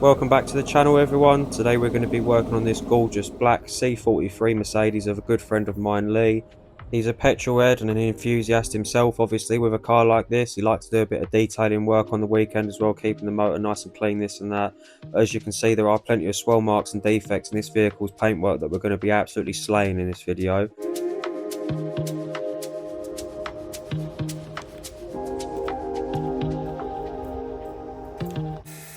Welcome back to the channel, everyone. Today we're going to be working on this gorgeous black C43 Mercedes of a good friend of mine, Lee. He's a petrol head and an enthusiast himself, obviously. With a car like this, he likes to do a bit of detailing work on the weekend as well, keeping the motor nice and clean, this and that. As you can see, there are plenty of swell marks and defects in this vehicle's paintwork that we're going to be absolutely slaying in this video.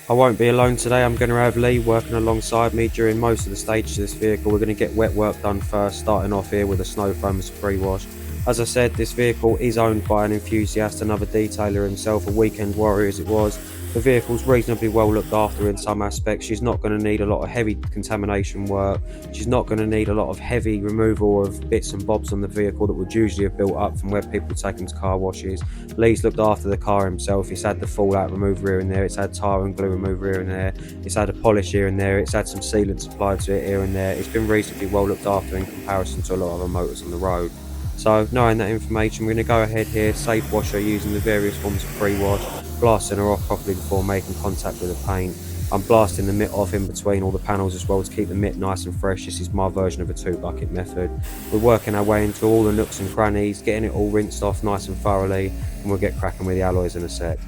I won't be alone today. I'm going to have Lee working alongside me during most of the stages of this vehicle. We're going to get wet work done first, starting off here with a snow foam and pre-wash. As I said, this vehicle is owned by an enthusiast, another detailer himself, a weekend warrior as it was. The vehicle's reasonably well looked after in some aspects. She's not going to need a lot of heavy contamination work. She's not going to need a lot of heavy removal of bits and bobs on the vehicle that would usually have built up from where people take them to car washes. Lee's looked after the car himself. He's had the fallout remover here and there. It's had tyre and glue remover here and there. It's had a polish here and there. It's had some sealant applied to it here and there. It's been reasonably well looked after in comparison to a lot of other motors on the road. So knowing that information, we're going to go ahead here, safe wash her using the various forms of pre-wash, blasting her off properly before making contact with the paint. I'm blasting the mitt off in between all the panels as well to keep the mitt nice and fresh. This is my version of a 2-bucket method. We're working our way into all the nooks and crannies, getting it all rinsed off nice and thoroughly, and we'll get cracking with the alloys in a sec.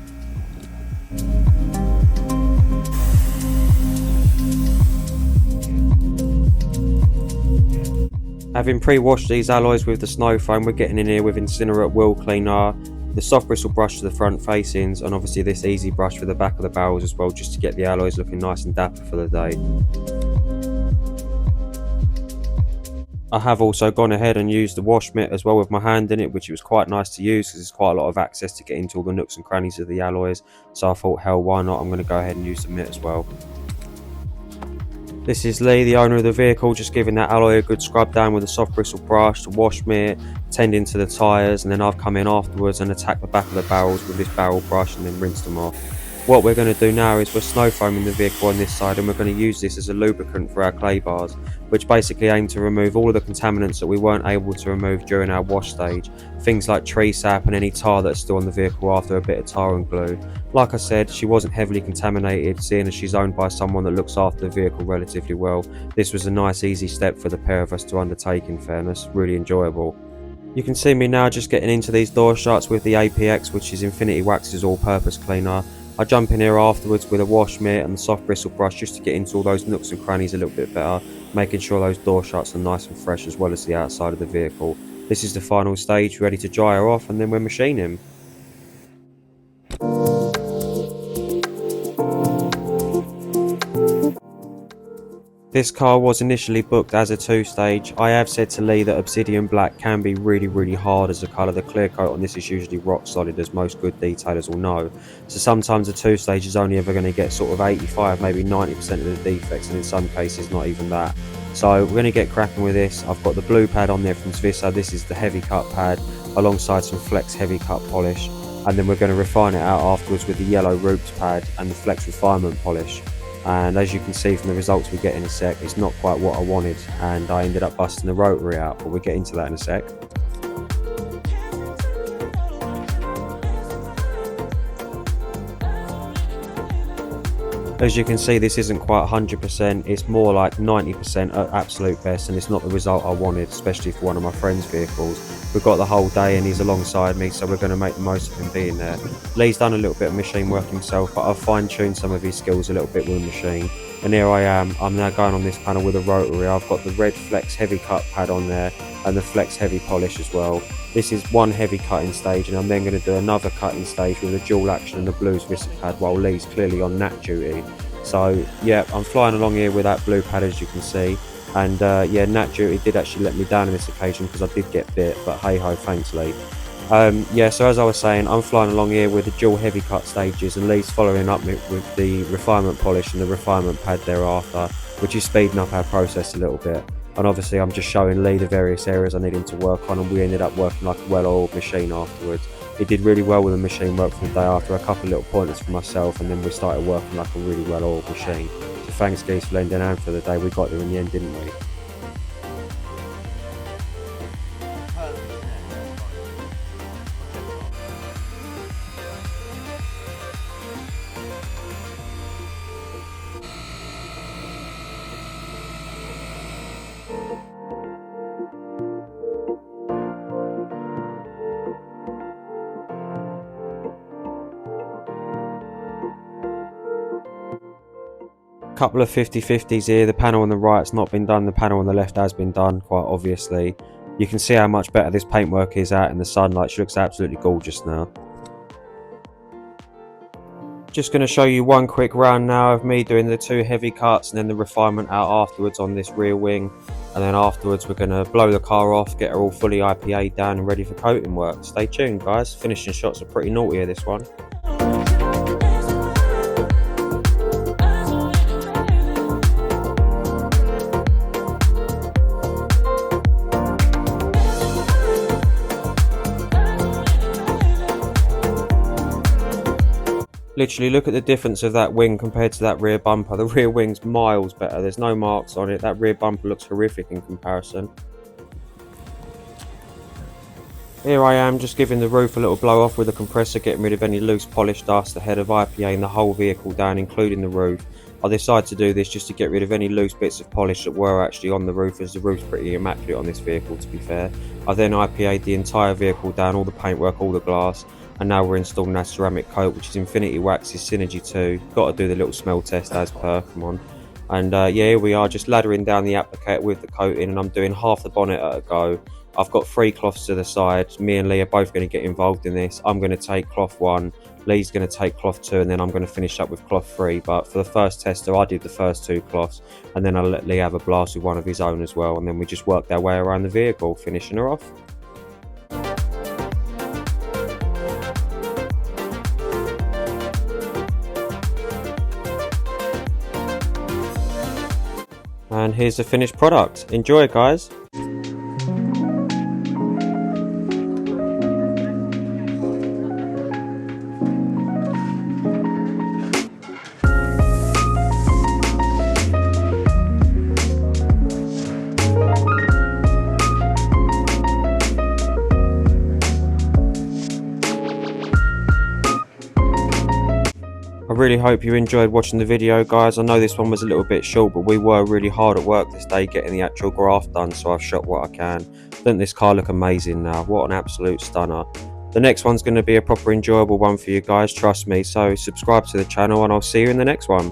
Having pre-washed these alloys with the snow foam, we're getting in here with incinerate wheel cleaner, the soft bristle brush to the front facings, and obviously this easy brush for the back of the barrels as well, just to get the alloys looking nice and dapper for the day. I have also gone ahead and used the wash mitt as well with my hand in it, which was quite nice to use because there's quite a lot of access to get into all the nooks and crannies of the alloys. So I thought, hell, why not? I'm going to go ahead and use the mitt as well. This is Lee, the owner of the vehicle, just giving that alloy a good scrub down with a soft bristle brush, the wash mitt, tending to the tyres, and then I've come in afterwards and attacked the back of the barrels with this barrel brush and then rinsed them off. What we're going to do now is we're snow foaming the vehicle on this side, and we're going to use this as a lubricant for our clay bars, which basically aim to remove all of the contaminants that we weren't able to remove during our wash stage, things like tree sap and any tar that's still on the vehicle after a bit of tar and glue. Like I said, she wasn't heavily contaminated, seeing as she's owned by someone that looks after the vehicle relatively well. This was a nice easy step for the pair of us to undertake, in fairness, really enjoyable. You can see me now just getting into these door shuts with the APX, which is Infinity Wax's all-purpose cleaner. I jump in here afterwards with a wash mitt and the soft bristle brush just to get into all those nooks and crannies a little bit better, making sure those door shuts are nice and fresh as well as the outside of the vehicle. This is the final stage, ready to dry her off, and then we're machining. This car was initially booked as a 2-stage. I have said to Lee that Obsidian Black can be really hard as a colour. The clear coat on this is usually rock solid, as most good detailers will know. So sometimes a 2-stage is only ever going to get sort of 85, maybe 90% of the defects, and in some cases not even that. So we're going to get cracking with this. I've got the blue pad on there from Svissa. This is the heavy cut pad alongside some Flex heavy cut polish, and then we're going to refine it out afterwards with the yellow Roops pad and the Flex refinement polish. And as you can see from the results we get in a sec, it's not quite what I wanted, and I ended up busting the rotary out, but we'll get into that in a sec. As you can see, this isn't quite 100%, it's more like 90% at absolute best, and it's not the result I wanted, especially for one of my friend's vehicles. We've got the whole day and he's alongside me, so we're going to make the most of him being there. Lee's done a little bit of machine work himself, but I've fine-tuned some of his skills a little bit with the machine. And here I am, I'm now going on this panel with a rotary. I've got the red Flex heavy cut pad on there and the Flex heavy polish as well. This is one heavy cutting stage, and I'm then going to do another cutting stage with a dual action and the blues Vista pad while Lee's clearly on nat duty. So yeah, I'm flying along here with that blue pad, as you can see. And yeah, nat duty did actually let me down on this occasion because I did get bit, but hey ho, thanks Lee. Yeah, so as I was saying, I'm flying along here with the dual heavy cut stages, and Lee's following up with the refinement polish and the refinement pad thereafter, which is speeding up our process a little bit. And obviously I'm just showing Lee the various areas I need him to work on, and we ended up working like a well-oiled machine afterwards. He did really well with the machine work for the day after, a couple of little pointers for myself, and then we started working like a really well-oiled machine. So thanks guys for lending a hand for the day. We got there in the end, didn't we? Couple of 50/50s here. The panel on the right's not been done, the panel on the left has been done, quite obviously. You can see how much better this paintwork is out in the sunlight. She looks absolutely gorgeous now. Just going to show you one quick round now of me doing the 2 heavy cuts and then the refinement out afterwards on this rear wing. And then afterwards we're going to blow the car off, get her all fully IPA'd down and ready for coating work. Stay tuned guys, finishing shots are pretty naughty here, this one. Literally look at the difference of that wing compared to that rear bumper. The rear wing's miles better, there's no marks on it. That rear bumper looks horrific in comparison. Here I am just giving the roof a little blow off with a compressor, getting rid of any loose polish dust ahead of IPAing the whole vehicle down, including the roof. I decided to do this just to get rid of any loose bits of polish that were actually on the roof, as the roof's pretty immaculate on this vehicle, to be fair. I then IPA'd the entire vehicle down, all the paintwork, all the glass, and now we're installing that ceramic coat, which is Infinity Wax's Synergy 2. Got to do the little smell test as per, come on. And yeah, here we are, just laddering down the applicator with the coating, and I'm doing half the bonnet at a go. I've got 3 cloths to the side. Me and Lee are both going to get involved in this. I'm going to take cloth 1, Lee's going to take cloth 2, and then I'm going to finish up with cloth 3. But for the first tester, I did the first 2 cloths, and then I'll let Lee have a blast with one of his own as well, and then we just worked our way around the vehicle, finishing her off. And here's the finished product. Enjoy guys. I really hope you enjoyed watching the video guys. I know this one was a little bit short, but we were really hard at work this day getting the actual graft done, so I've shot what I can. Doesn't this car look amazing now? What an absolute stunner. The next one's going to be a proper enjoyable one for you guys, trust me. So subscribe to the channel and I'll see you in the next one.